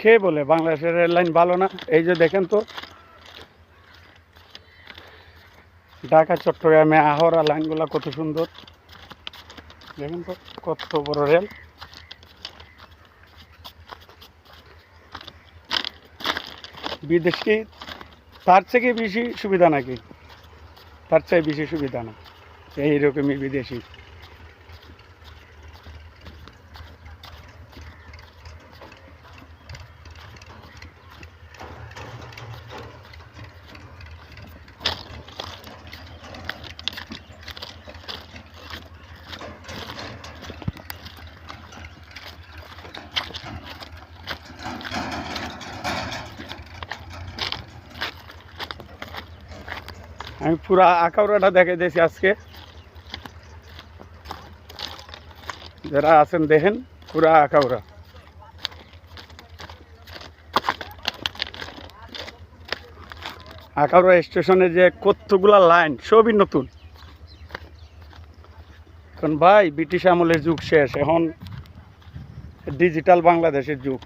কে বলে বাংলাদেশের রেললাইন ভালো না? এই যে দেখেন তো, ঢাকা চট্টগ্রামে আহরা লাইনগুলো কত সুন্দর, দেখেন তো কত বড় রেল। বিদেশ কি তার থেকে বেশি সুবিধা নাকি? তার চেয়ে বেশি সুবিধা না, এইরকমই বিদেশি। আমি পুরা আখাউড়াটা দেখে দিয়েছি আজকে, যারা আছেন দেখেন পুরা আখাউড়া। আখাউড়া স্টেশনে যে কতগুলা লাইন, সবই নতুন। এখন ভাই ব্রিটিশ আমলের যুগ শেষ, এখন ডিজিটাল বাংলাদেশের যুগ।